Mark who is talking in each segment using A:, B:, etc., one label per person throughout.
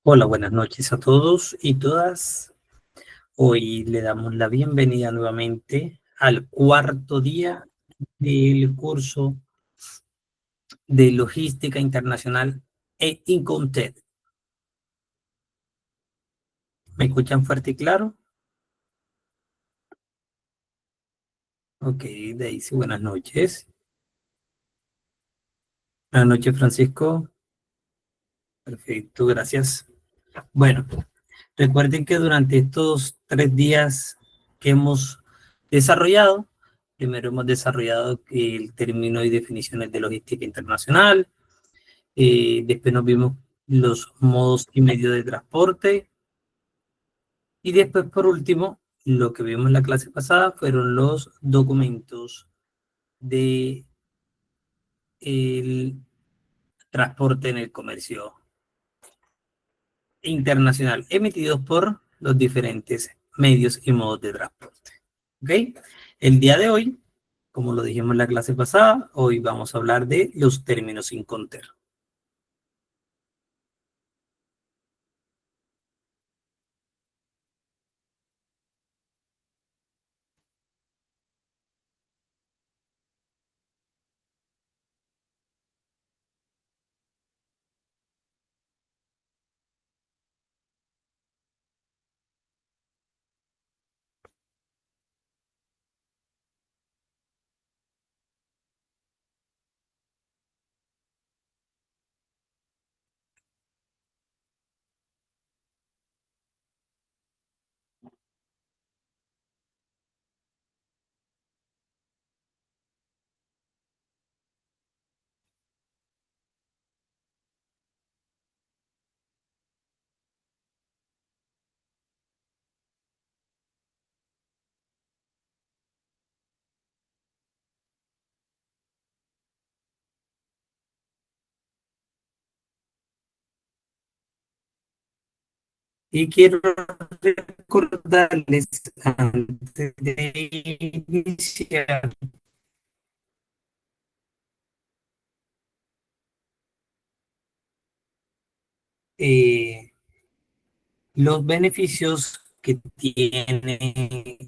A: Hola, buenas noches a todos y todas. Hoy le damos la bienvenida nuevamente al cuarto día del curso de Logística Internacional e Incontec. ¿Me escuchan fuerte y claro? Ok, Daisy, buenas noches. Buenas noches, Francisco. Perfecto, gracias. Bueno, recuerden que durante estos 3 días que hemos desarrollado, primero hemos desarrollado el término y definiciones de logística internacional. Después nos vimos los modos y medios de transporte. Y después, por último, lo que vimos en la clase pasada fueron los documentos de el transporte en el comercio internacional emitidos por los diferentes medios y modos de transporte. ¿Ok? El día de hoy, como lo dijimos en la clase pasada, hoy vamos a hablar de los términos Incoterm. Y quiero recordarles antes de iniciar eh, los beneficios que tiene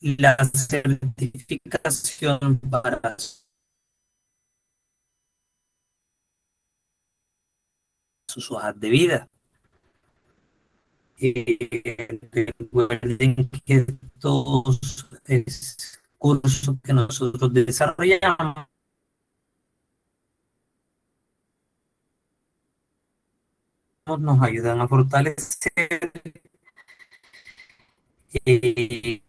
A: la certificación para sus hojas de vida. Recuerden que estos cursos que nosotros desarrollamos nos ayudan a fortalecer eh,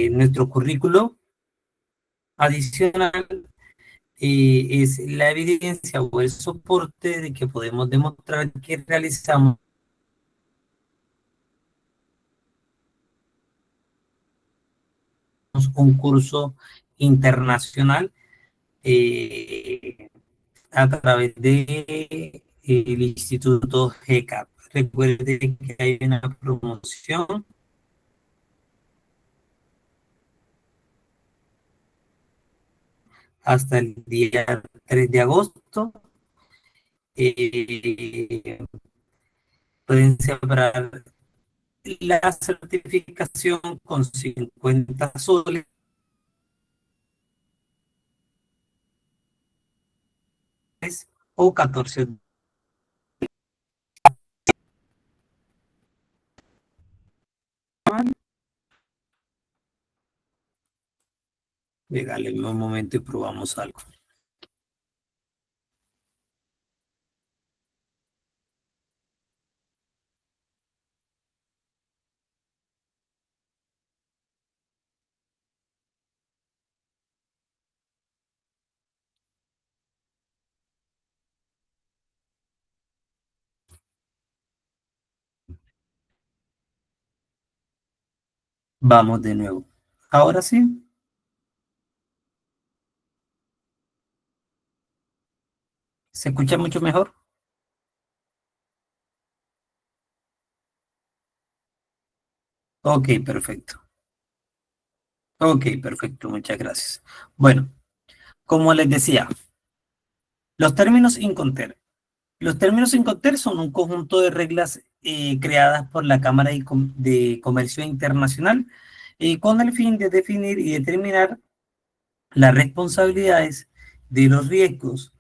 A: nuestro currículo. Adicional, es la evidencia o el soporte de que podemos demostrar que realizamos un curso internacional eh, a través de el Instituto GCAP. Recuerden que hay una promoción hasta el día 3 de agosto. Eh, Pueden separar la certificación con 50 soles o 14. Regálenme un momento y probamos algo. Vamos de nuevo. Ahora sí, ¿se escucha mucho mejor? Ok, perfecto. Ok, perfecto, muchas gracias. Bueno, como les decía, Los términos Incoterm. Los términos Incoterm son un conjunto de reglas creadas por la Cámara de Comercio Internacional con el fin de definir y determinar las responsabilidades de los riesgos,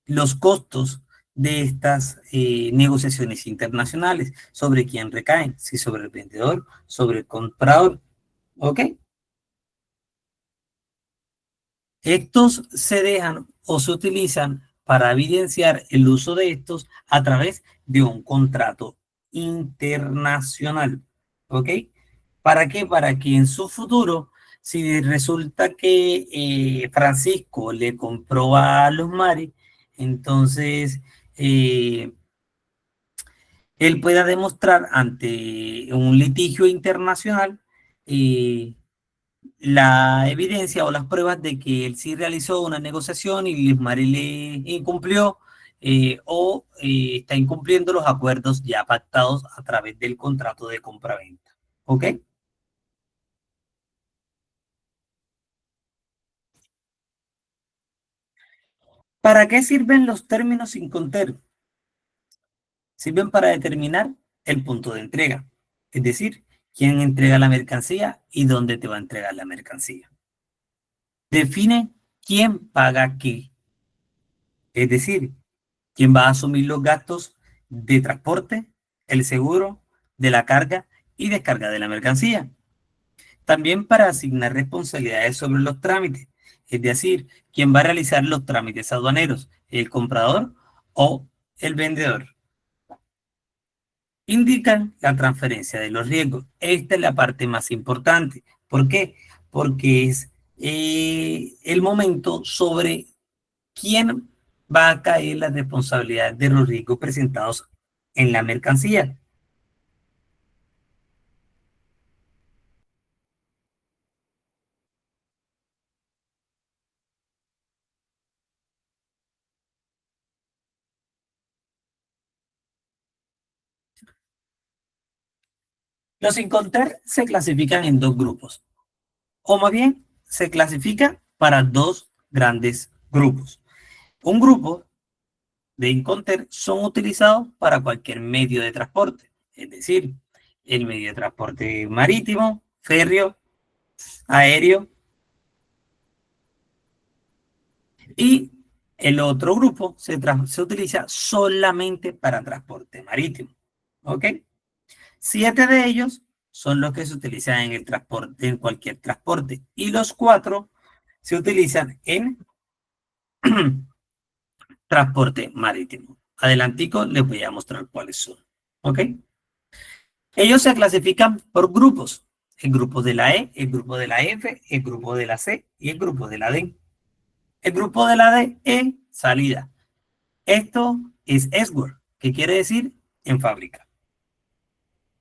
A: los costos de estas negociaciones internacionales, sobre quién recaen, si sobre el vendedor, sobre el comprador, ¿ok? Estos se dejan o se utilizan para evidenciar el uso de estos a través de un contrato internacional, ¿ok? ¿Para qué? Para que en su futuro, si resulta que Francisco le compró a los mares, entonces él pueda demostrar ante un litigio internacional eh, la evidencia o las pruebas de que él sí realizó una negociación y Lismari le incumplió está incumpliendo los acuerdos ya pactados a través del contrato de compraventa. ¿Ok? ¿Para qué sirven los términos sin conter? Sirven para determinar el punto de entrega, es decir, quién entrega la mercancía y dónde te va a entregar la mercancía. Define quién paga qué, es decir, quién va a asumir los gastos de transporte, el seguro, de la carga y descarga de la mercancía. También para asignar responsabilidades sobre los trámites, es decir, quién va a realizar los trámites aduaneros, el comprador o el vendedor. Indican la transferencia de los riesgos. Esta es la parte más importante. ¿Por qué? Porque es el momento sobre quién va a caer la responsabilidad de los riesgos presentados en la mercancía. Los Incoterm se clasifican en dos grupos, o más bien se clasifican para dos grandes grupos. Un grupo de Incoterm son utilizados para cualquier medio de transporte, es decir, el medio de transporte marítimo, férreo, aéreo, y el otro grupo se utiliza solamente para transporte marítimo. ¿Ok? 7 de ellos son los que se utilizan en el transporte, en cualquier transporte, y los 4 se utilizan en transporte marítimo. Adelantico les voy a mostrar cuáles son. ¿Ok? Ellos se clasifican por grupos. El grupo de la E, el grupo de la F, el grupo de la C y el grupo de la D. El grupo de la D es salida. Esto es Esword, que quiere decir en fábrica.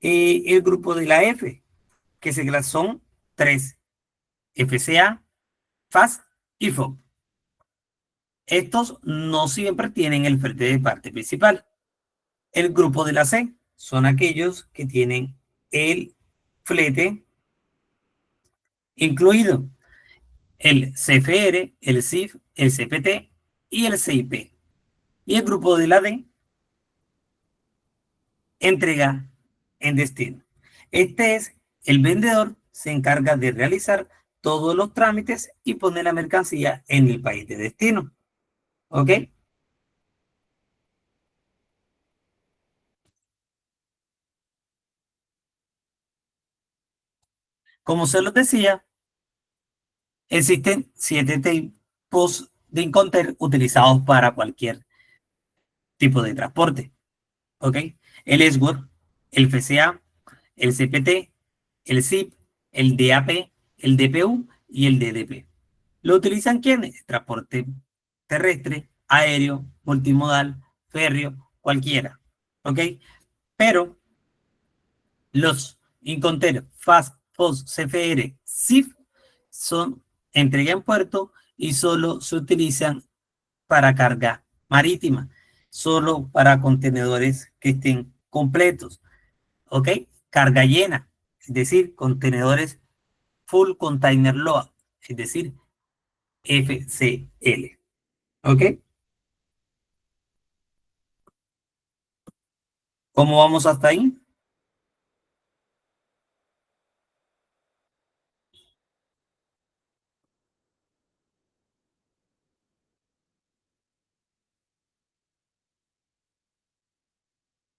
A: El grupo de la F, que son 3, FCA, FAS y FOB. Estos no siempre tienen el frete de parte principal. El grupo de la C son aquellos que tienen el flete incluido. El CFR, el CIF, el CPT y el CIP. Y el grupo de la D entrega en destino. Este es el vendedor, se encarga de realizar todos los trámites y poner la mercancía en el país de destino. ¿Ok? Como se los decía, existen 7 tipos de Incoterm utilizados para cualquier tipo de transporte. ¿Ok? El SWOR, el FCA, el CPT, el SIP, el DAP, el DPU y el DDP. ¿Lo utilizan quiénes? Transporte terrestre, aéreo, multimodal, férreo, cualquiera. ¿Ok? Pero los Incoterm, FAST, FOS, CFR, SIF son entrega en puerto y solo se utilizan para carga marítima, solo para contenedores que estén completos. ¿Ok? Carga llena, es decir, contenedores full container load, es decir, FCL. ¿Ok? ¿Cómo vamos hasta ahí?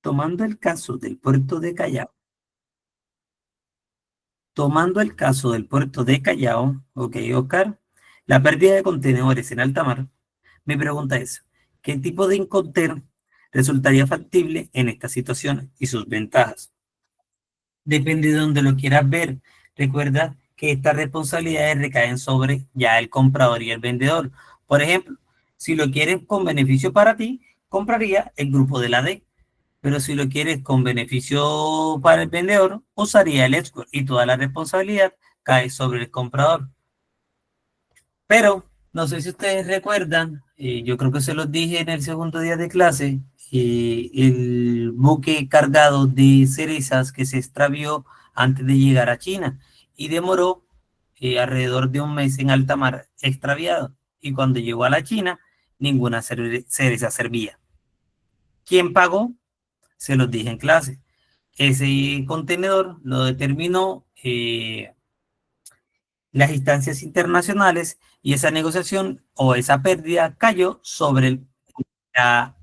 A: Tomando el caso del puerto de Callao, tomando el caso del puerto de Callao, ok, Oscar, la pérdida de contenedores en alta mar, mi pregunta es, ¿qué tipo de incoterm resultaría factible en esta situación y sus ventajas? Depende de donde lo quieras ver. Recuerda que estas responsabilidades recaen sobre ya el comprador y el vendedor. Por ejemplo, si lo quieres con beneficio para ti, compraría el grupo de la D. Pero si lo quieres con beneficio para el vendedor, usaría el escort y toda la responsabilidad cae sobre el comprador. Pero no sé si ustedes recuerdan, yo creo que se los dije en el segundo día de clase, el buque cargado de cerezas que se extravió antes de llegar a China y demoró alrededor de un mes en alta mar extraviado. Y cuando llegó a la China, ninguna cereza servía. ¿Quién pagó? Se los dije en clase. Ese contenedor lo determinó las instancias internacionales y esa negociación o esa pérdida cayó sobre la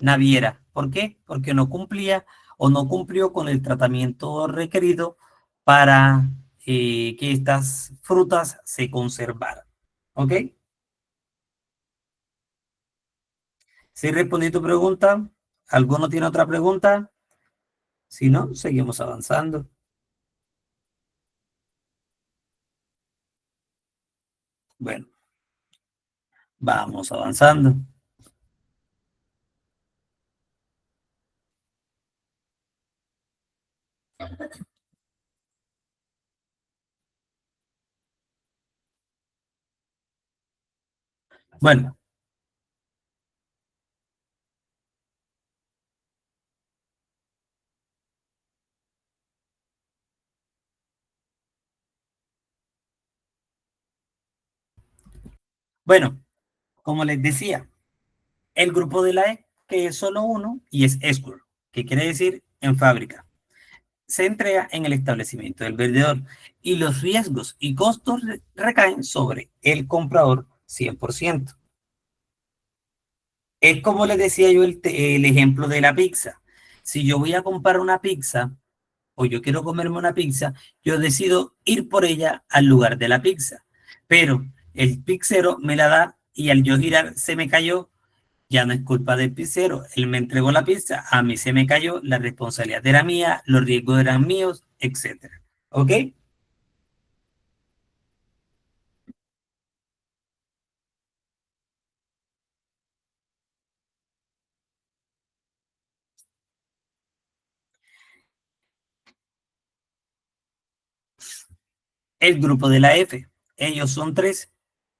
A: naviera. ¿Por qué? Porque no cumplía o no cumplió con el tratamiento requerido para que estas frutas se conservaran. ¿Ok? Si respondí tu pregunta, ¿alguno tiene otra pregunta? Si no, seguimos avanzando. Bueno, vamos avanzando. Bueno, bueno, como les decía, el grupo de la E, que es solo uno, y es escrow, que quiere decir en fábrica. Se entrega en el establecimiento del vendedor y los riesgos y costos recaen sobre el comprador 100%. Es como les decía yo el ejemplo de la pizza. Si yo voy a comprar una pizza o yo quiero comerme una pizza, yo decido ir por ella al lugar de la pizza. Pero el pizzero me la da y al yo girar se me cayó. Ya no es culpa del pizzero. Él me entregó la pizza, a mí se me cayó, la responsabilidad era mía, los riesgos eran míos, etcétera. ¿Ok? El grupo de la F. Ellos son tres.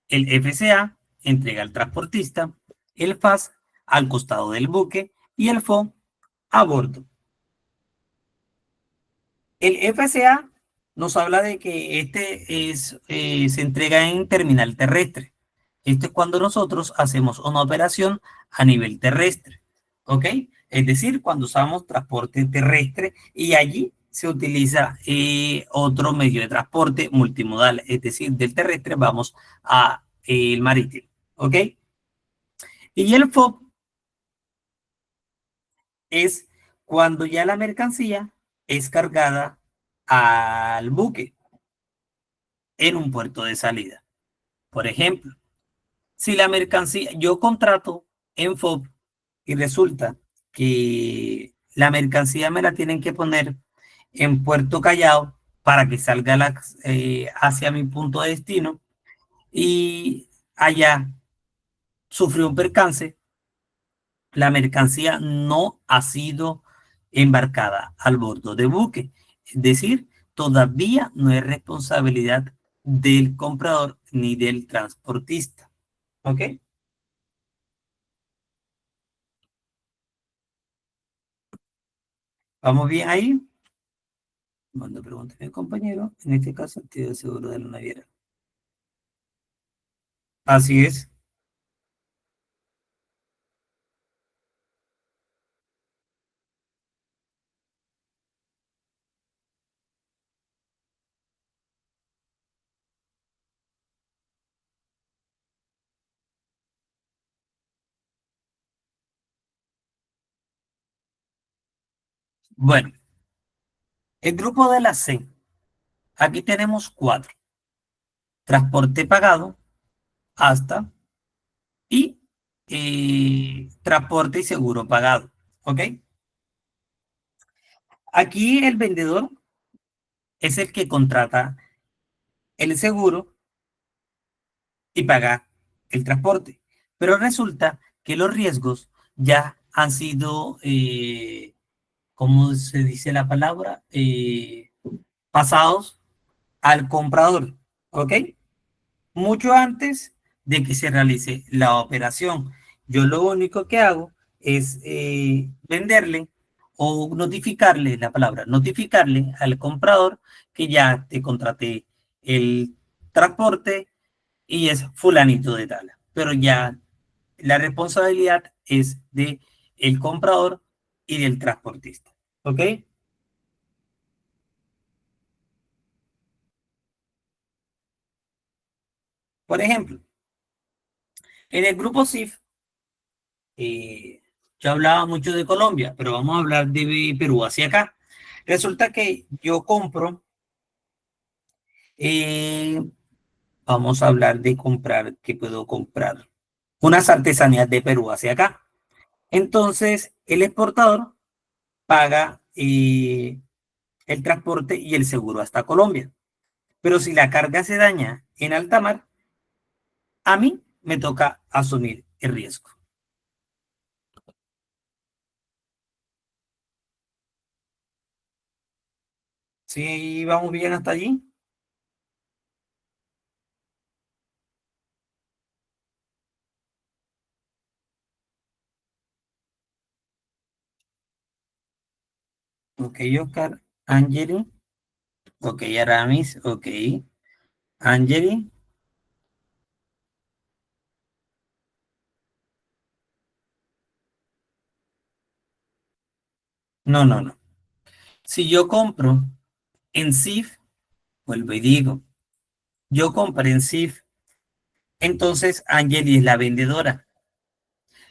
A: El FCA entrega al transportista, el FAS al costado del buque y el FO a bordo. El FCA nos habla de que se entrega en terminal terrestre. Esto es cuando nosotros hacemos una operación a nivel terrestre, ¿ok? Es decir, cuando usamos transporte terrestre y allí se utiliza otro medio de transporte multimodal, es decir, del terrestre vamos a el marítimo, ¿ok? Y el FOB es cuando ya la mercancía es cargada al buque en un puerto de salida. Por ejemplo, si la mercancía, yo contrato en FOB y resulta que la mercancía me la tienen que poner en Puerto Callao para que salga hacia mi punto de destino y allá sufrió un percance, la mercancía no ha sido embarcada al bordo de buque. Es decir, todavía no es responsabilidad del comprador ni del transportista. ¿Ok? ¿Vamos bien ahí? Cuando pregunte a mi compañero, en este caso, el seguro de la naviera. Así es. Bueno, el grupo de la C, aquí tenemos cuatro. Transporte pagado hasta y transporte y seguro pagado. ¿Ok? Aquí el vendedor es el que contrata el seguro y paga el transporte. Pero resulta que los riesgos ya han sido, ¿cómo se dice la palabra? Pasados al comprador. ¿Ok? Mucho antes de que se realice la operación. Yo lo único que hago es venderle o notificarle, la palabra, notificarle al comprador que ya te contraté el transporte y es fulanito de tal. Pero ya la responsabilidad es de el comprador y del transportista. ¿Ok? Por ejemplo, en el grupo CIF, eh, yo hablaba mucho de Colombia, pero vamos a hablar de Perú hacia acá. Resulta que yo compro, eh, vamos a hablar de comprar, ¿qué puedo comprar? Unas artesanías de Perú hacia acá. Entonces, el exportador paga el transporte y el seguro hasta Colombia. Pero si la carga se daña en alta mar, a mí me toca asumir el riesgo. ¿Sí vamos bien hasta allí? Ok, Oscar. Angeli. Ok, Aramis. Ok. Angeli. No, no, no. Si yo compro en CIF, vuelvo y digo, yo compré en CIF, entonces Angeli es la vendedora.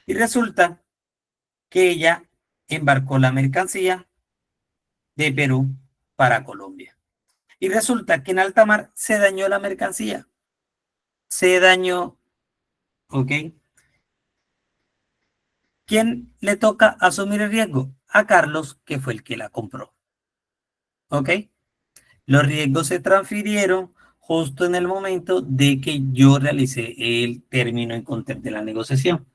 A: Y resulta que ella embarcó la mercancía de Perú para Colombia. Y resulta que en alta mar se dañó la mercancía. Se dañó, ¿ok? ¿Quién le toca asumir el riesgo? A Carlos, que fue el que la compró, ¿ok? Los riesgos se transfirieron justo en el momento de que yo realicé el término en contra de la negociación.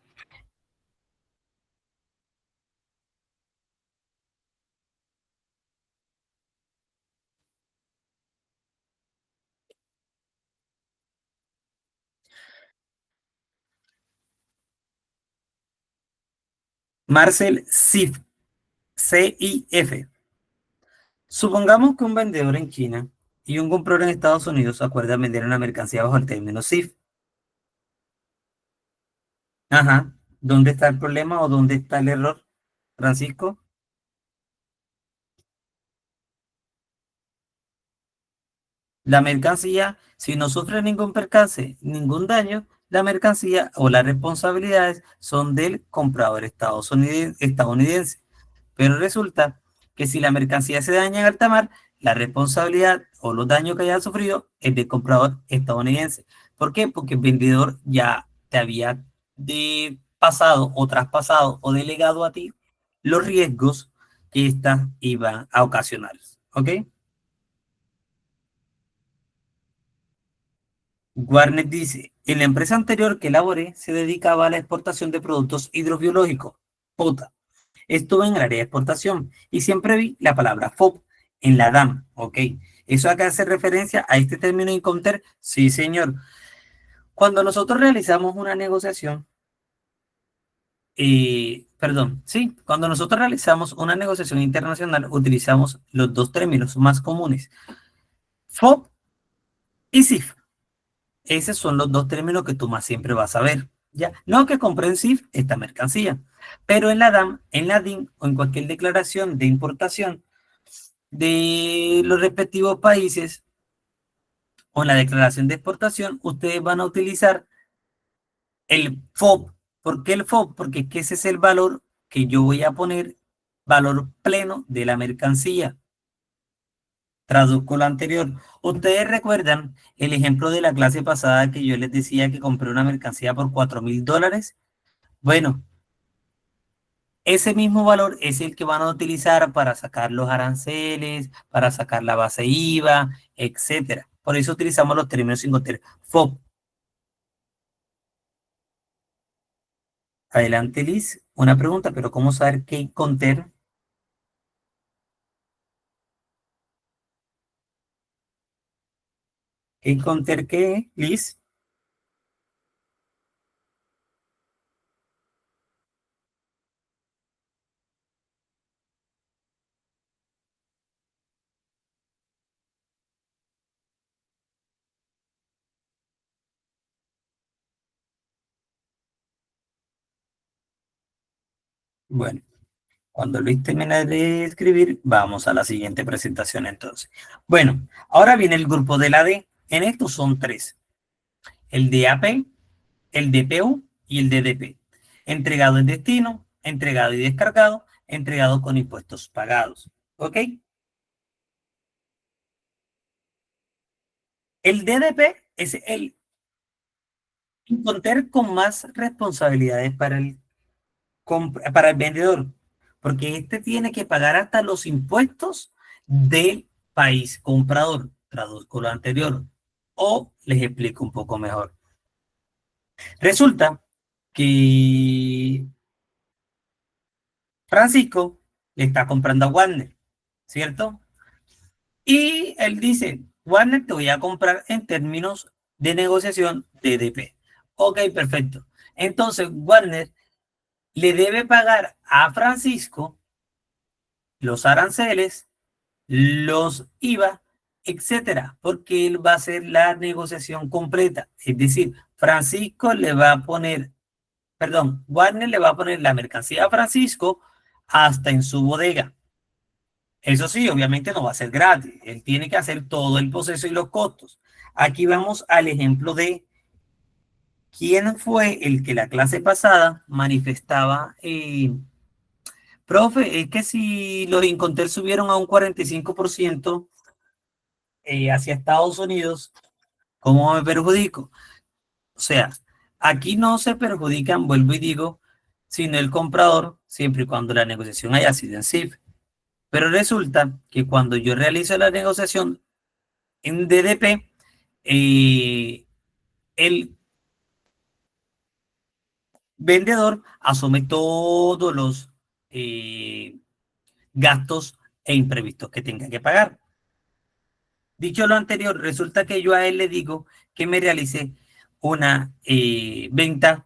A: Marcel Cif, CIF. Supongamos que un vendedor en China y un comprador en Estados Unidos acuerdan vender una mercancía bajo el término CIF. Ajá. ¿Dónde está el problema o dónde está el error, Francisco? La mercancía, si no sufre ningún percance, ningún daño, la mercancía o las responsabilidades son del comprador estadounidense. Pero resulta que si la mercancía se daña en alta mar, la responsabilidad o los daños que haya sufrido es del comprador estadounidense. ¿Por qué? Porque el vendedor ya te había pasado o traspasado o delegado a ti los riesgos que éstas iban a ocasionar. ¿Ok? Warner dice, en la empresa anterior que elaboré se dedicaba a la exportación de productos hidrobiológicos. POTA. Estuve en el área de exportación y siempre vi la palabra FOB en la DAM. Ok. ¿Eso acá hace referencia a este término Incoterm? Sí, señor. Cuando nosotros realizamos una negociación, perdón, sí, cuando nosotros realizamos una negociación internacional, utilizamos los dos términos más comunes, FOB y CIF. Esos son los dos términos que tú más siempre vas a ver. ¿Ya? No que comprensive esta mercancía, pero en la DAM, en la DIN o en cualquier declaración de importación de los respectivos países o en la declaración de exportación, ustedes van a utilizar el FOB. ¿Por qué el FOB? Porque ese es el valor que yo voy a poner valor pleno de la mercancía. Traduzco lo anterior. Ustedes recuerdan el ejemplo de la clase pasada que yo les decía que compré una mercancía por $4,000. Bueno, ese mismo valor es el que van a utilizar para sacar los aranceles, para sacar la base IVA, etcétera. Por eso utilizamos los términos sin conter. FOB. Adelante, Liz. Una pregunta, pero ¿cómo saber qué conter? ¿Qué conter qué, Liz? Bueno, cuando Luis termine de escribir, vamos a la siguiente presentación entonces. Bueno, ahora viene el grupo de la D. En estos son tres. El DAP, el DPU y el DDP. Entregado en destino, entregado y descargado, entregado con impuestos pagados. ¿Ok? El DDP es el conter con más responsabilidades para el vendedor, porque este tiene que pagar hasta los impuestos del país comprador. Traduzco lo anterior o les explico un poco mejor. Resulta que Francisco le está comprando a Warner, ¿cierto? Y él dice, Warner, te voy a comprar en términos de negociación DDP. Ok, perfecto. Entonces, Warner le debe pagar a Francisco los aranceles, los IVA, etcétera, porque él va a hacer la negociación completa. Es decir, Francisco le va a poner, perdón, Warner le va a poner la mercancía a Francisco hasta en su bodega. Eso sí, obviamente no va a ser gratis. Él tiene que hacer todo el proceso y los costos. Aquí vamos al ejemplo de quién fue el que la clase pasada manifestaba, profe, es que si los Incontel subieron a un 45% hacia Estados Unidos, ¿cómo me perjudico? O sea, aquí no se perjudican, vuelvo y digo, sino el comprador, siempre y cuando la negociación haya sido en CIF. Pero resulta que cuando yo realizo la negociación en DDP, el vendedor asume todos los eh, gastos e imprevistos que tenga que pagar. Dicho lo anterior, resulta que yo a él le digo que me realice una venta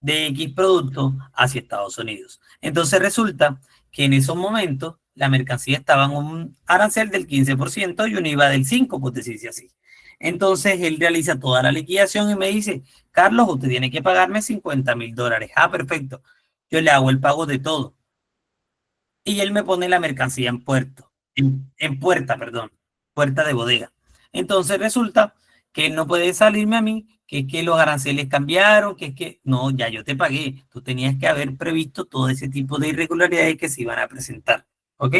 A: de X producto hacia Estados Unidos. Entonces resulta que en esos momentos la mercancía estaba en un arancel del 15% y un IVA del 5%, por decirse así. Entonces él realiza toda la liquidación y me dice, Carlos, usted tiene que pagarme $50,000. Ah, perfecto. Yo le hago el pago de todo y él me pone la mercancía en puerto, en puerta, perdón, puerta de bodega. Entonces resulta que él no puede salirme a mí, que es que los aranceles cambiaron, que es que no, ya yo te pagué, tú tenías que haber previsto todo ese tipo de irregularidades que se iban a presentar. ¿Ok?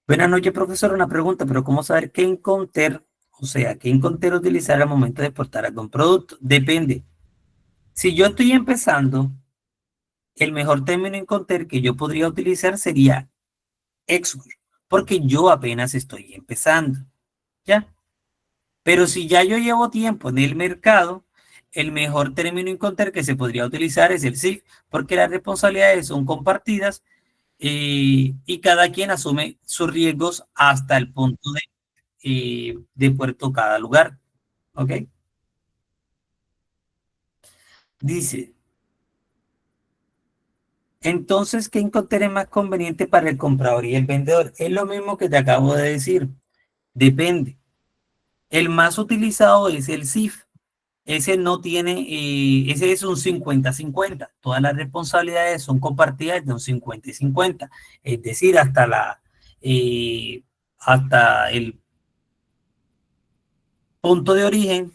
A: Buenas noches, profesor. Una pregunta, pero ¿cómo saber qué Inconter, o sea, qué Inconter utilizar al momento de exportar algún producto? Depende. Si yo estoy empezando, el mejor término Inconter que yo podría utilizar sería Export, porque yo apenas estoy empezando, ¿ya? Pero si ya yo llevo tiempo en el mercado, el mejor término Inconter que se podría utilizar es el SIF, porque las responsabilidades son compartidas y cada quien asume sus riesgos hasta el punto de puerto cada lugar, ¿ok? Dice, entonces, ¿qué Inconter es más conveniente para el comprador y el vendedor? Es lo mismo que te acabo de decir, depende. El más utilizado es el SIF. Ese no tiene, ese es un 50-50. Todas las responsabilidades son compartidas de un 50 y 50. Es decir, hasta el punto de origen,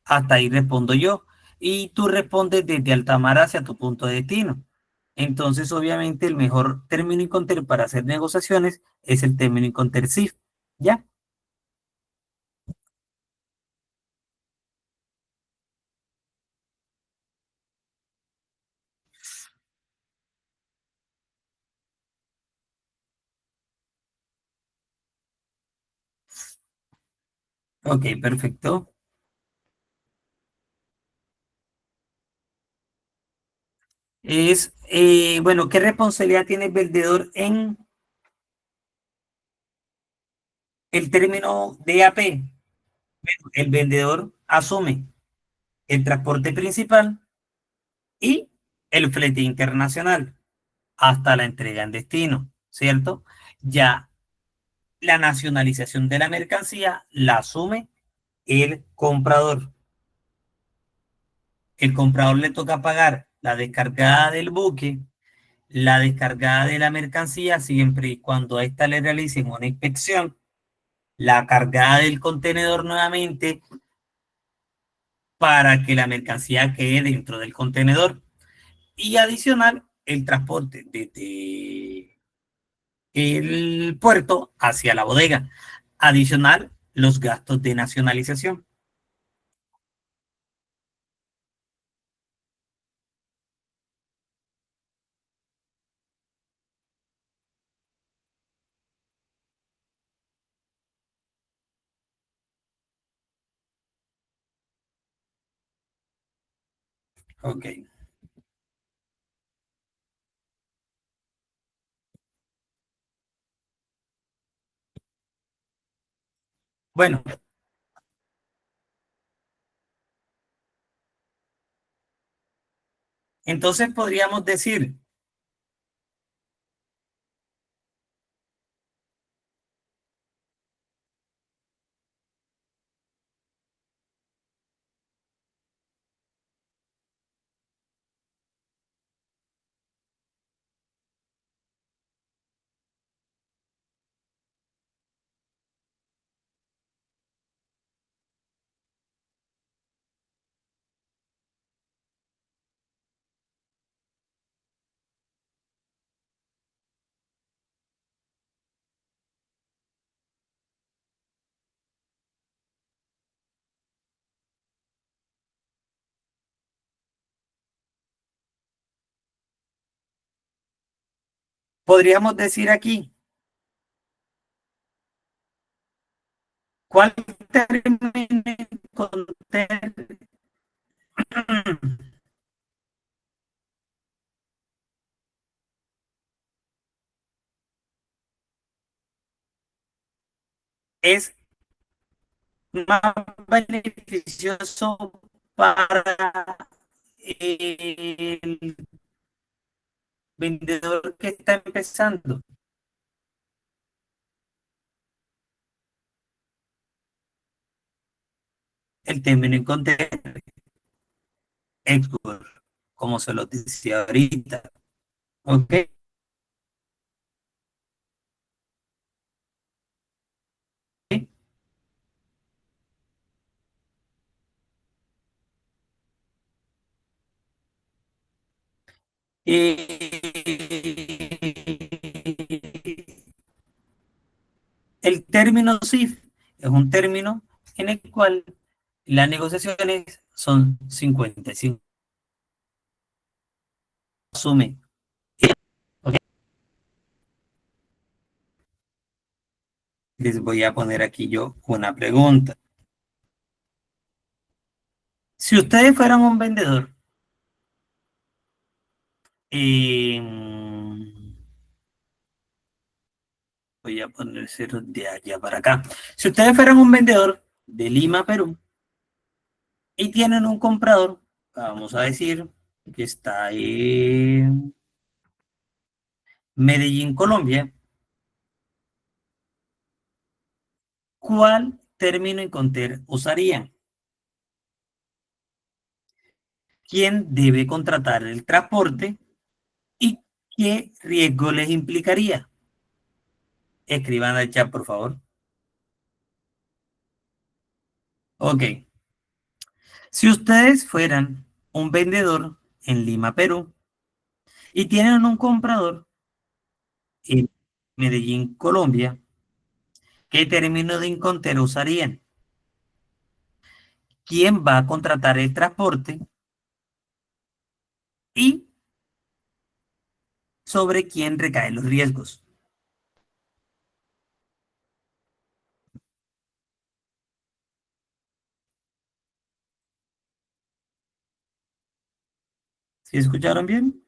A: hasta ahí respondo yo. Y tú respondes desde alta mar hacia tu punto de destino. Entonces, obviamente, el mejor término Inconter para hacer negociaciones es el término Inconter CIF. ¿Ya? Ok, perfecto. Bueno, ¿qué responsabilidad tiene el vendedor en el término DAP? El vendedor asume el transporte principal y el flete internacional hasta la entrega en destino, ¿cierto? Ya la nacionalización de la mercancía la asume el comprador. El comprador le toca pagar la descargada del buque, la descargada de la mercancía, siempre y cuando a esta le realicen una inspección, la cargada del contenedor nuevamente para que la mercancía quede dentro del contenedor. Y adicional, el transporte desde el puerto hacia la bodega. Adicional, los gastos de nacionalización. Ok. Bueno, entonces podríamos decir, podríamos decir aquí, ¿cuál término es más beneficioso para el vendedor que está empezando? El término Inconter export, como se lo decía ahorita. ¿Ok? El término CIF es un término en el cual las negociaciones son 55. Asume. ¿Ok? Les voy a poner aquí yo una pregunta. Si ustedes fueran un vendedor, eh, voy a ponerse de allá para acá. Si ustedes fueran un vendedor de Lima, Perú, y tienen un comprador, vamos a decir, que está en Medellín, Colombia, ¿cuál término Inconter usarían? ¿Quién debe contratar el transporte y qué riesgo les implicaría? Escriban al chat, por favor. Ok. Si ustedes fueran un vendedor en Lima, Perú, y tienen un comprador en Medellín, Colombia. ¿Qué término de Incontera usarían? ¿Quién va a contratar el transporte y sobre quién recaen los riesgos? ¿Sí escucharon bien?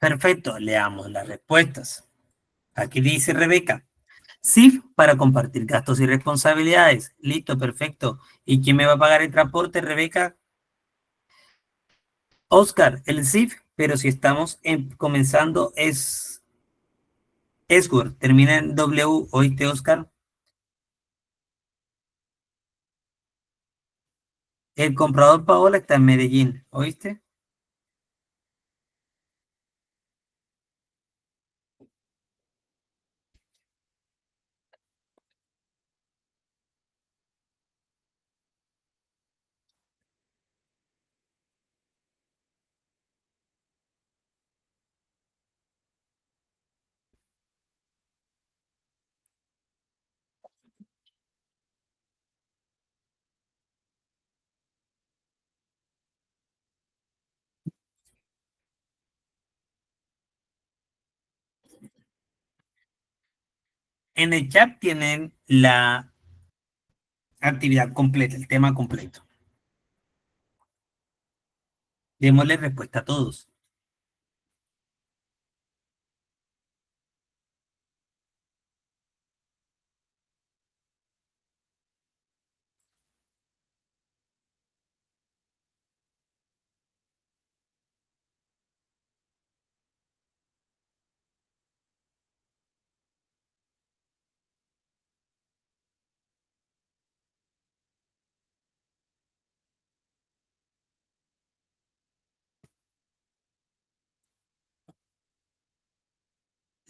A: Perfecto, leamos las respuestas. Aquí dice Rebeca, SIF para compartir gastos y responsabilidades. Listo, perfecto. ¿Y quién me va a pagar el transporte, Rebeca? Oscar, el SIF, pero si estamos comenzando es Esword, termina en W, ¿oíste, Oscar? El comprador Paola está en Medellín, ¿oíste? En el chat tienen la actividad completa, el tema completo. Démosle respuesta a todos.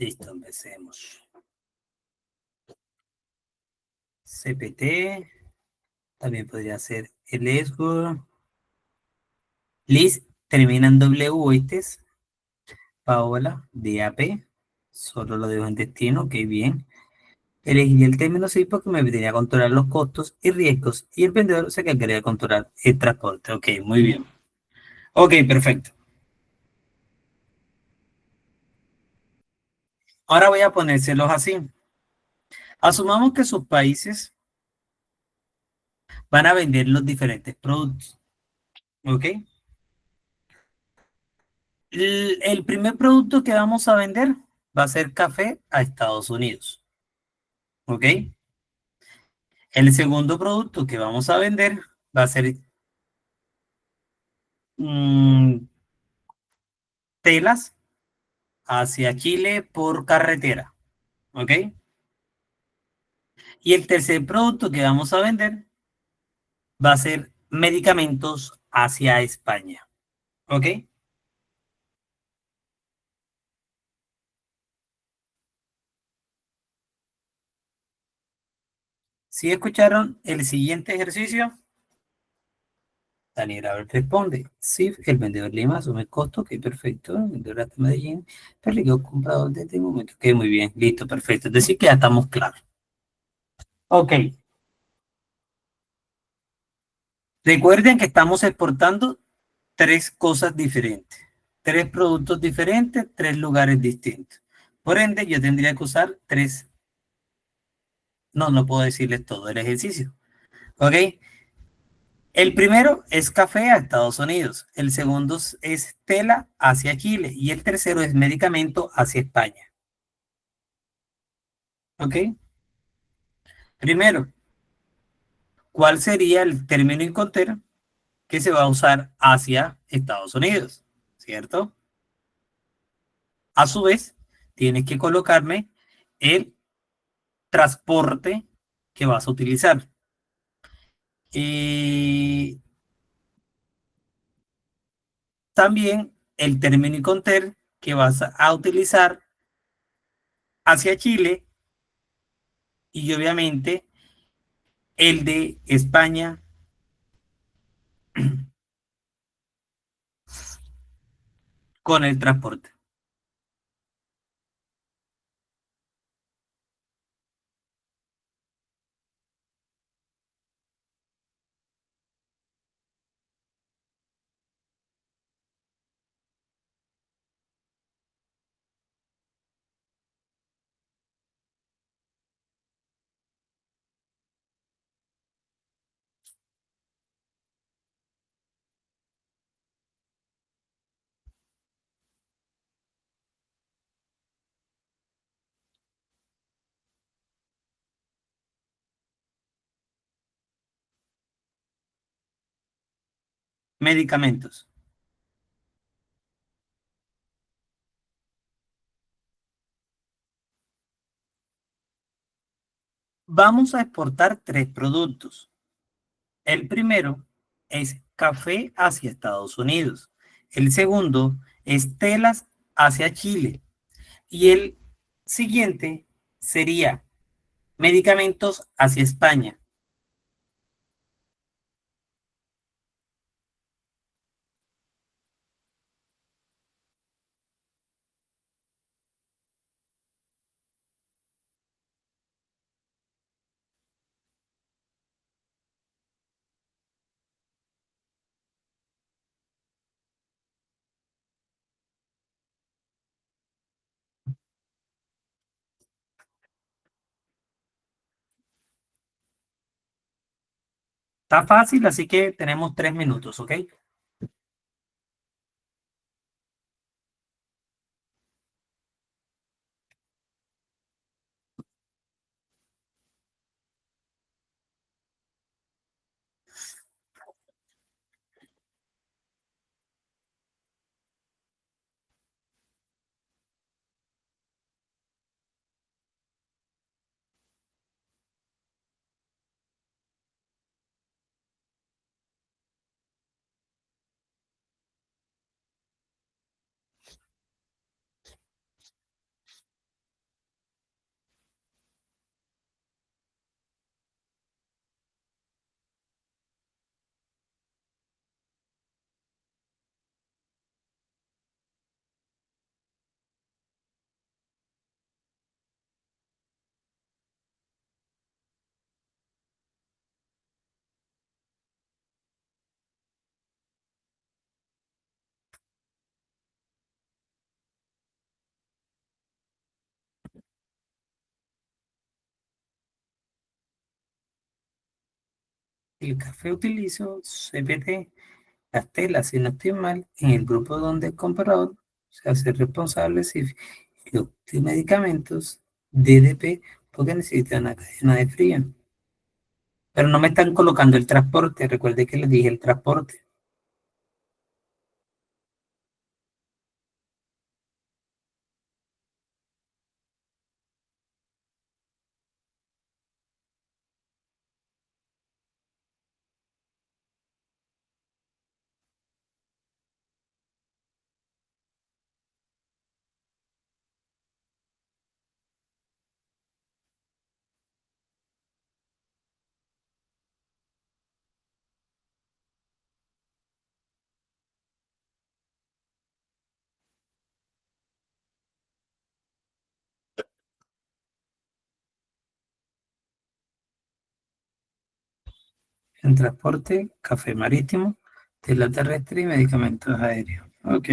A: Listo, empecemos. CPT, también podría ser el Esword. Liz, termina en W, ¿oíste? Paola, DAP, solo lo dejo en destino, ok, bien. Elegí el término sí porque me tenía que controlar los costos y riesgos y el vendedor se quería controlar el transporte. Ok, muy bien. Ok, perfecto. Ahora voy a ponérselos así. Asumamos que sus países van a vender los diferentes productos. Ok. El primer producto que vamos a vender va a ser café a Estados Unidos. Ok. El segundo producto que vamos a vender va a ser mm, telas hacia Chile por carretera. ¿Ok? Y el tercer producto que vamos a vender va a ser medicamentos hacia España. ¿Ok? Si escucharon el siguiente ejercicio, Daniel Abel responde, sí, el vendedor Lima asume el costo, ok, perfecto, el vendedor hasta Medellín, pero le quedó comprador desde el momento, ok, muy bien, listo, perfecto, es decir que ya estamos claros. Ok, recuerden que estamos exportando tres cosas diferentes, tres productos diferentes, tres lugares distintos. Por ende, yo tendría que usar tres, no, no puedo decirles todo el ejercicio, ok. El primero es café a Estados Unidos, el segundo es tela hacia Chile y el tercero es medicamento hacia España. ¿Ok? Primero, ¿cuál sería el término Incoterm que se va a usar hacia Estados Unidos? ¿Cierto? A su vez, tienes que colocarme el transporte que vas a utilizar. Y también el término Incoterm que vas a utilizar hacia Chile y obviamente el de España con el transporte. Medicamentos. Vamos a exportar tres productos. El primero es café hacia Estados Unidos. El segundo es telas hacia Chile. Y el siguiente sería medicamentos hacia España. Está fácil, así que tenemos 3 minutos, ¿ok? El café utilizo CPT, las telas, si no estoy mal, en el grupo donde el comprador se hace responsable si de medicamentos DDP porque necesita una cadena de frío. Pero no me están colocando el transporte, recuerde que les dije el transporte. En transporte, café marítimo, tela terrestre y medicamentos aéreos. Ok,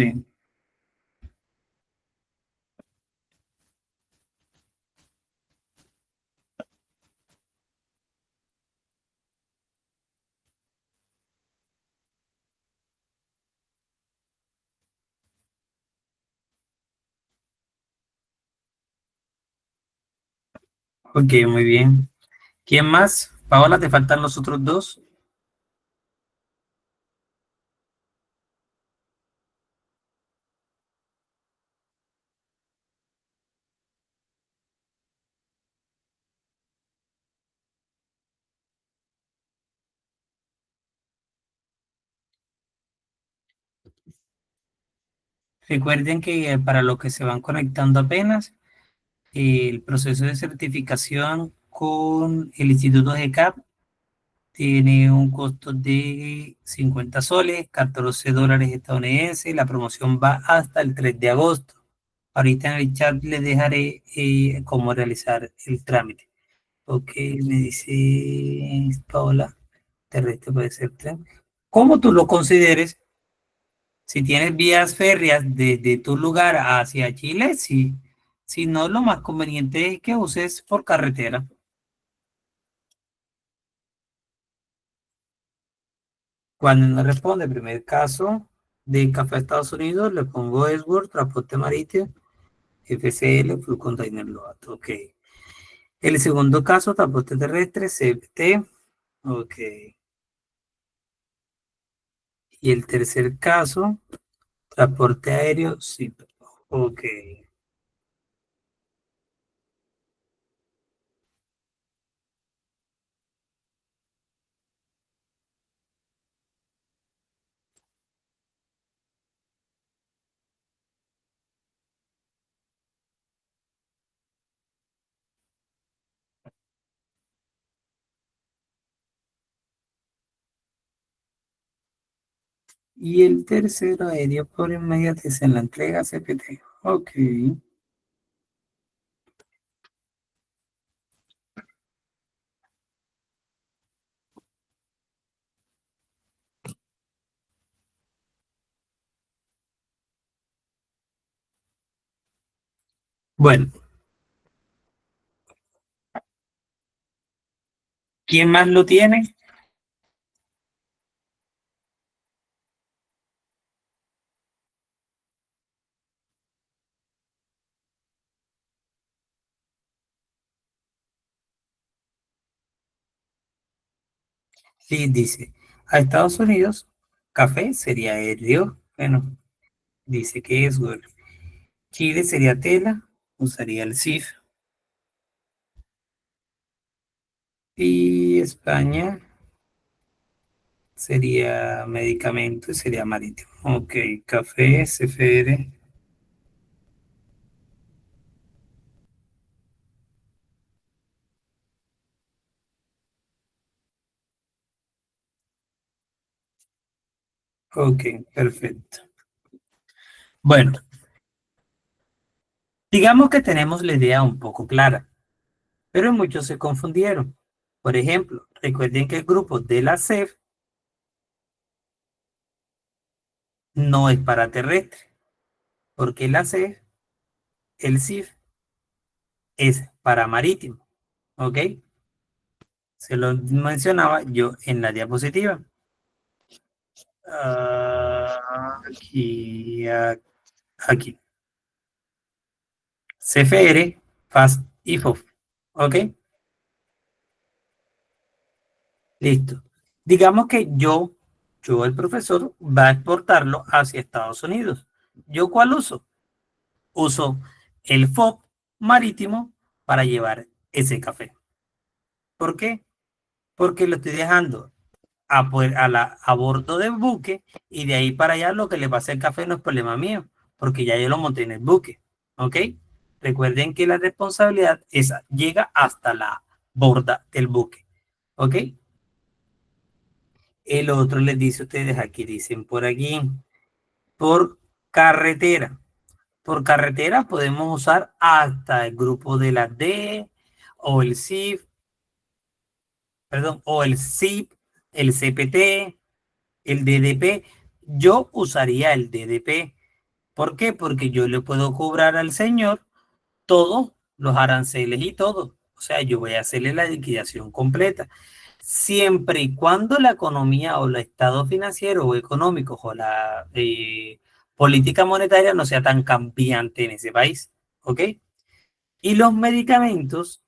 A: ok, muy bien. ¿Quién más? Paola, te faltan los otros dos. Recuerden que para los que se van conectando apenas, el proceso de certificación con el Instituto GCAP tiene un costo de 50 soles, 14 dólares estadounidenses. La promoción va hasta el 3 de agosto. Ahorita en el chat les dejaré cómo realizar el trámite. Ok, me dice Paola, terrestre puede ser tren. Como tú lo consideres, si tienes vías férreas desde tu lugar hacia Chile, sí. Si no, lo más conveniente es que uses por carretera. Cuando no responde, primer caso de Café Estados Unidos, le pongo Edgeworth, transporte marítimo, FCL, Full Container Load. Ok. El segundo caso, transporte terrestre, CFT. Ok. Y el tercer caso, transporte aéreo, sí. Ok. Y el tercero, aéreo por inmediatez en la entrega CPT. Ok. Bueno, ¿quién más lo tiene? Sí, dice, a Estados Unidos, café sería aéreo. Bueno, dice que es Google. Chile sería tela, usaría el CIF. Y España sería medicamento y sería marítimo. Ok, café, CFR. Ok, perfecto. Bueno, digamos que tenemos la idea un poco clara, pero muchos se confundieron. Por ejemplo, recuerden que el grupo de la CEF no es para terrestre, porque la CEF, el CIF, es para marítimo. ¿Ok? Se lo mencionaba yo en la diapositiva. Aquí, aquí. CFR, FAST y FOF. ¿Ok? Listo. Digamos que yo, el profesor, va a exportarlo hacia Estados Unidos. ¿Yo cuál uso? Uso el FOB marítimo para llevar ese café. ¿Por qué? Porque lo estoy dejando a bordo del buque y de ahí para allá lo que le pase al café no es problema mío, porque ya yo lo monté en el buque. ¿Ok? Recuerden que la responsabilidad esa llega hasta la borda del buque. ¿Ok? El otro les dice a ustedes, aquí dicen por aquí, por carretera. Por carretera podemos usar hasta el grupo de la D o el CIF, perdón, o el CIP. el CPT, el DDP. Yo usaría el DDP. ¿Por qué? Porque yo le puedo cobrar al señor todos los aranceles y todo. O sea, yo voy a hacerle la liquidación completa. Siempre y cuando la economía o el estado financiero o económico o la política monetaria no sea tan cambiante en ese país. ¿Ok? Y los medicamentos,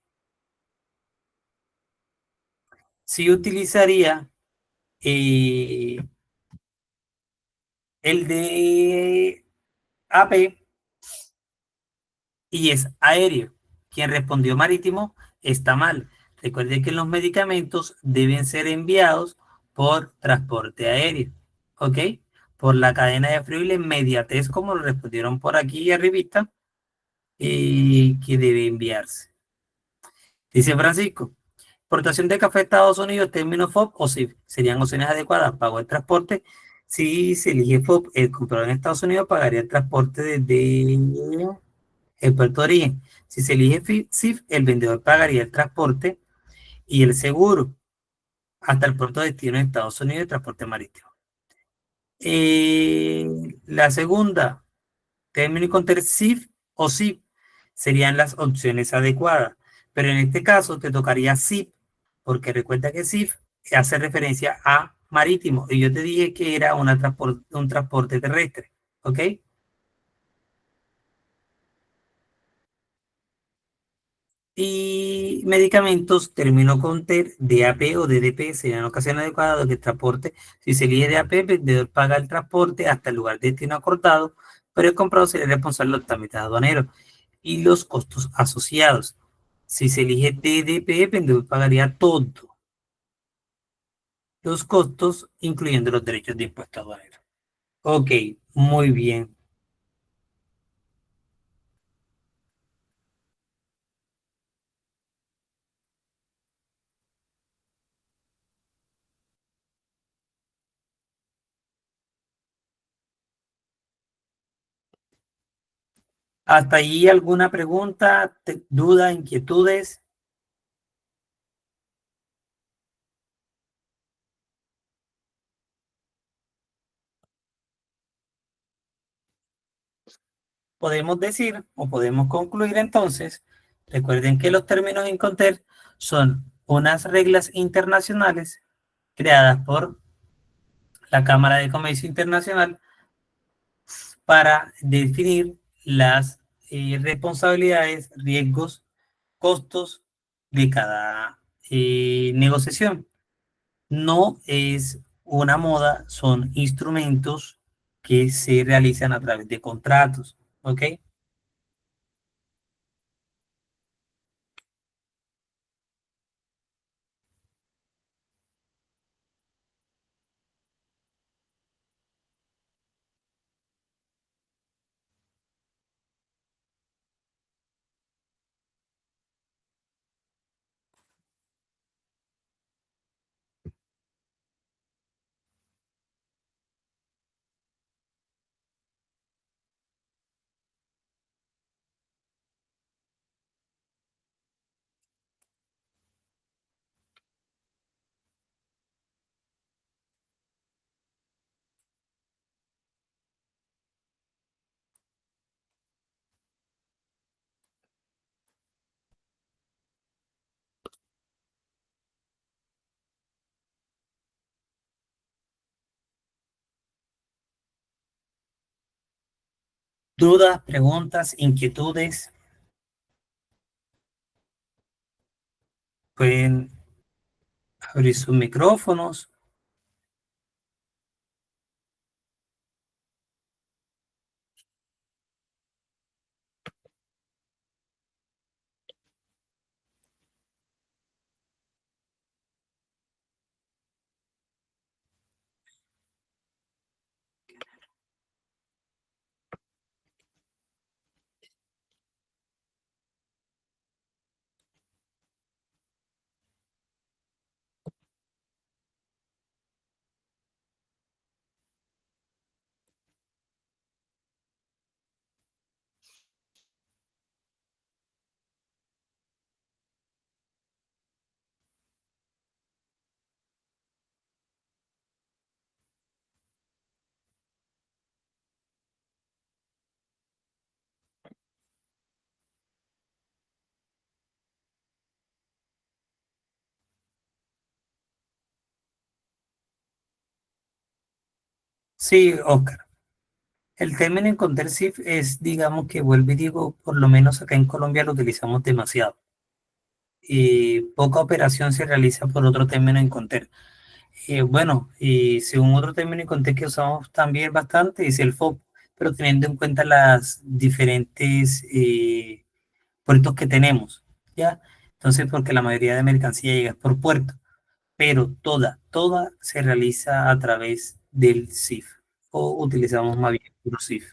A: sí utilizaría eh, el de AP y es aéreo. Quien respondió marítimo está mal. Recuerde que los medicamentos deben ser enviados por transporte aéreo, ¿ok? Por la cadena de frío y la inmediatez, como lo respondieron por aquí arribita, que debe enviarse. Dice Francisco, exportación de café a Estados Unidos, término FOB o SIF, serían opciones adecuadas. Pago el transporte. Si se elige FOB, el comprador en Estados Unidos pagaría el transporte desde el puerto de origen. Si se elige SIF, el vendedor pagaría el transporte y el seguro hasta el puerto de destino en Estados Unidos y transporte marítimo. La segunda, término y contexto SIF o SIP serían las opciones adecuadas. Pero en este caso te tocaría SIP, porque recuerda que SIF hace referencia a marítimo. Y yo te dije que era un transporte terrestre. ¿Ok? Y medicamentos, término con TER, DAP o DDP serían ocasiones adecuadas que el transporte. Si se elige DAP, el vendedor paga el transporte hasta el lugar de destino acordado, pero el comprador sería responsable de los trámites aduaneros y los costos asociados. Si se elige DDP, el vendedor pagaría todos los costos, incluyendo los derechos de impuesto aduanero. Ok, muy bien. ¿Hasta ahí alguna pregunta, duda, inquietudes? Podemos decir o podemos concluir entonces, recuerden que los términos Incoterm son unas reglas internacionales creadas por la Cámara de Comercio Internacional para definir las responsabilidades, riesgos, costos de cada negociación. No es una moda, son instrumentos que se realizan a través de contratos. ¿Ok? Dudas, preguntas, inquietudes, pueden abrir sus micrófonos. Sí, Oscar. El término Incoterm es, digamos que vuelvo y digo, por lo menos acá en Colombia lo utilizamos demasiado. Y poca operación se realiza por otro término Incoterm. Bueno, y según otro término Incoterm que usamos también bastante es el FOB, pero teniendo en cuenta las diferentes puertos que tenemos, ¿ya? Entonces, porque la mayoría de mercancía llega por puerto, pero toda se realiza a través del CIF o utilizamos más bien puro CIF.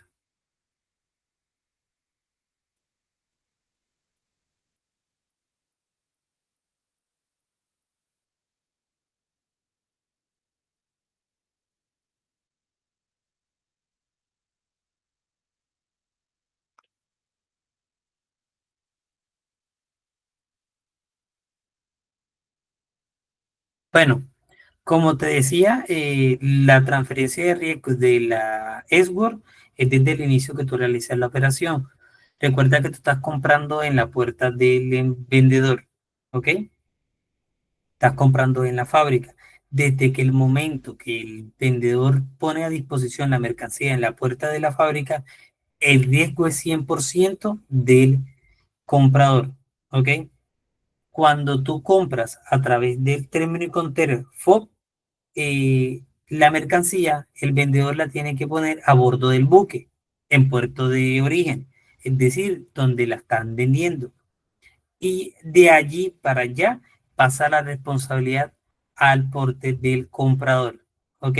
A: Bueno, como te decía, la transferencia de riesgos de la Sword es desde el inicio que tú realizas la operación. Recuerda que tú estás comprando en la puerta del vendedor, ¿ok? Estás comprando en la fábrica. Desde que el momento que el vendedor pone a disposición la mercancía en la puerta de la fábrica, el riesgo es 100% del comprador, ¿ok? Cuando tú compras a través del término y contero FOB, la mercancía, el vendedor la tiene que poner a bordo del buque, en puerto de origen, es decir, donde la están vendiendo. Y de allí para allá pasa la responsabilidad al porte del comprador. ¿Ok?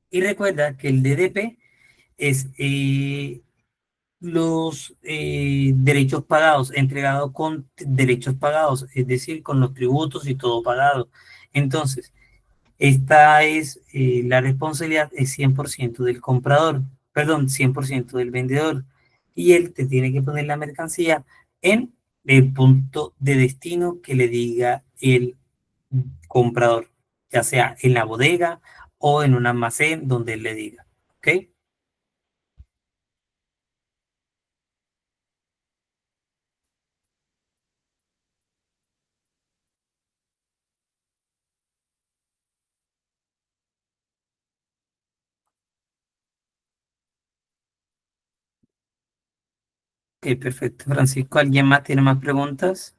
A: Y recuerda que el DDP es los derechos pagados, entregados con derechos pagados, es decir, con los tributos y todo pagado. Entonces, esta es la responsabilidad es 100% del comprador, perdón, 100% del vendedor. Y él te tiene que poner la mercancía en el punto de destino que le diga el comprador, ya sea en la bodega o en un almacén donde él le diga. ¿Ok? Ok, perfecto. Francisco, ¿alguien más tiene más preguntas?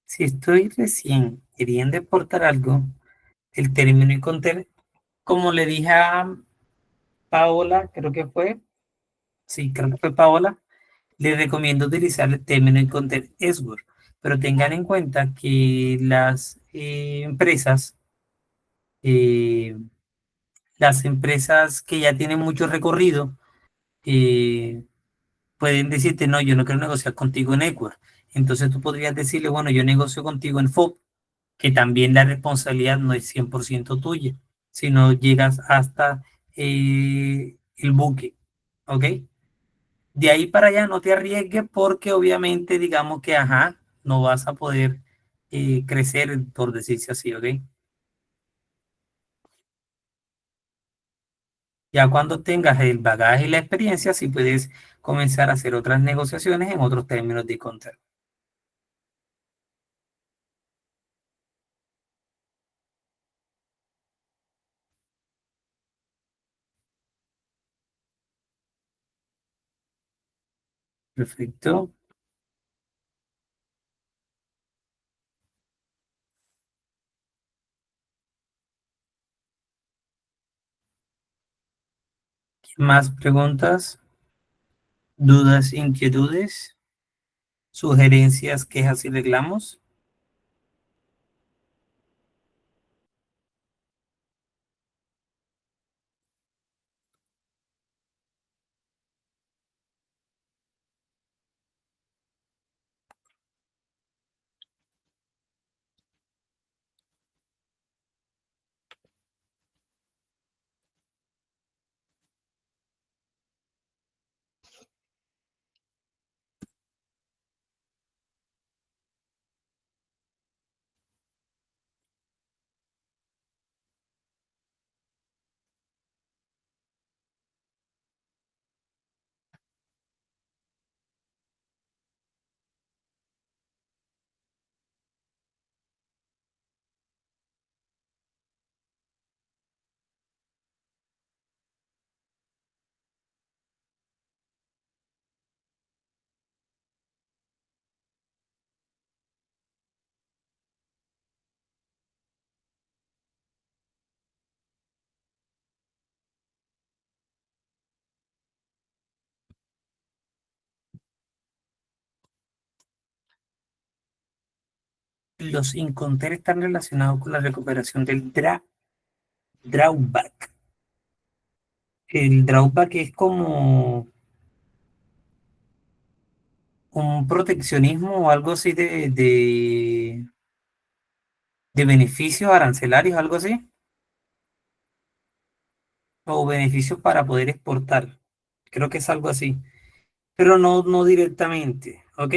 A: Si estoy recién queriendo exportar algo, el término y contenido, como le dije a Paola, creo que fue, sí, creo que fue Paola, les recomiendo utilizar el término y contenido Esword, pero tengan en cuenta que eh, las empresas que ya tienen mucho recorrido, eh, pueden decirte, no, yo no quiero negociar contigo en Ecuador. Entonces tú podrías decirle, bueno, yo negocio contigo en FOB, que también la responsabilidad no es 100% tuya, sino llegas hasta el buque, ¿ok? De ahí para allá no te arriesgues porque obviamente digamos que, ajá, no vas a poder crecer, por decirse así, ¿ok? Ya cuando tengas el bagaje y la experiencia, sí puedes comenzar a hacer otras negociaciones en otros términos de contrato. Perfecto. Más preguntas, dudas, inquietudes, sugerencias, quejas y reclamos. Los inconter están relacionados con la recuperación del drawback. El drawback es como un proteccionismo o algo así de beneficios arancelarios, algo así, o beneficios para poder exportar. Creo que es algo así, pero no directamente, ¿ok?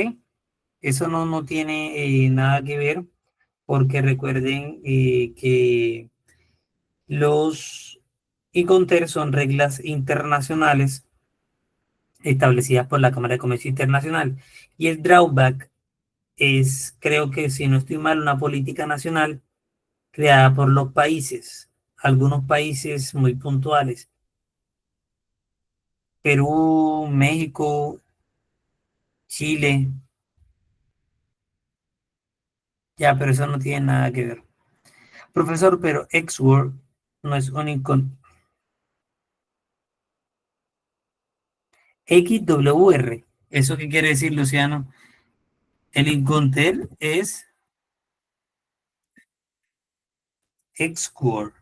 A: Eso no tiene nada que ver porque recuerden que los ICONTER son reglas internacionales establecidas por la Cámara de Comercio Internacional y el drawback es, creo que si no estoy mal, una política nacional creada por los países, algunos países muy puntuales, Perú, México, Chile, ya, pero eso no tiene nada que ver. Profesor, pero Xword no es un XWR. ¿Eso qué quiere decir, Luciano? El Incontel es Xword.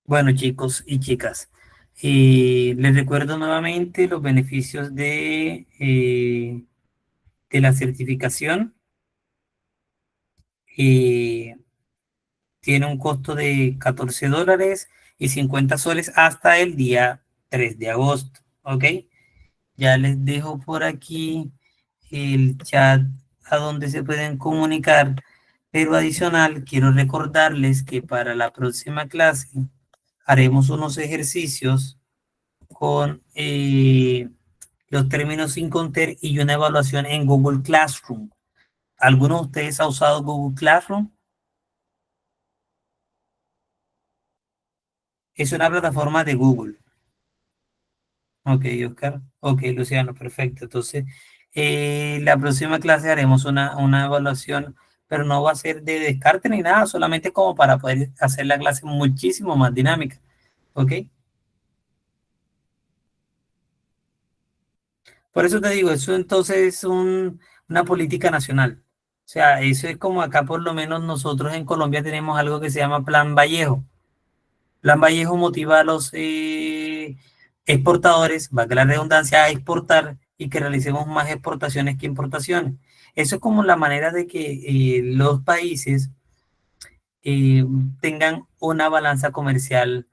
A: Bueno, chicos y chicas, les recuerdo nuevamente los beneficios de la certificación. Eh, Tiene un costo de $14 y 50 soles hasta el día 3 de agosto. ¿Ok? Ya les dejo por aquí el chat a donde se pueden comunicar. Pero adicional, quiero recordarles que para la próxima clase haremos unos ejercicios con los términos sin contar y una evaluación en Google Classroom. ¿Alguno de ustedes ha usado Google Classroom? Es una plataforma de Google. Ok, Oscar. Ok, Luciano, perfecto. Entonces, la próxima clase haremos una evaluación, pero no va a ser de descarte ni nada, solamente como para poder hacer la clase muchísimo más dinámica. Ok. Por eso te digo, eso entonces es una política nacional. O sea, eso es como acá por lo menos nosotros en Colombia tenemos algo que se llama Plan Vallejo. Plan Vallejo motiva a los exportadores, valga la redundancia, a exportar y que realicemos más exportaciones que importaciones. Eso es como la manera de que los países eh, tengan una balanza comercial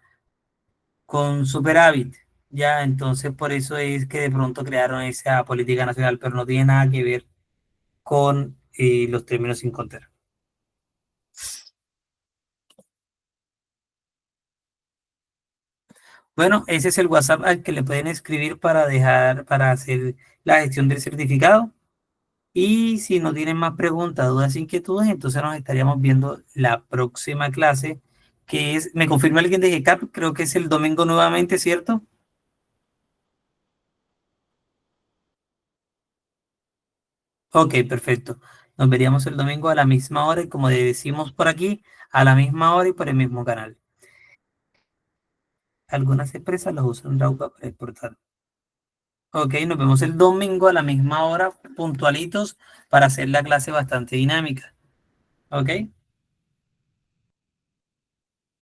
A: con superávit. Ya, entonces por eso es que de pronto crearon esa política nacional, pero no tiene nada que ver con los términos sin contar. Bueno, ese es el WhatsApp al que le pueden escribir para dejar, para hacer la gestión del certificado. Y si no tienen más preguntas, dudas, inquietudes, entonces nos estaríamos viendo la próxima clase que es, me confirma alguien de GCAP, creo que es el domingo nuevamente, ¿cierto? Ok, perfecto. Nos veríamos el domingo a la misma hora y como decimos por aquí, a la misma hora y por el mismo canal. Algunas empresas los usan Draupa para exportar. Ok, nos vemos el domingo a la misma hora, puntualitos, para hacer la clase bastante dinámica. Ok.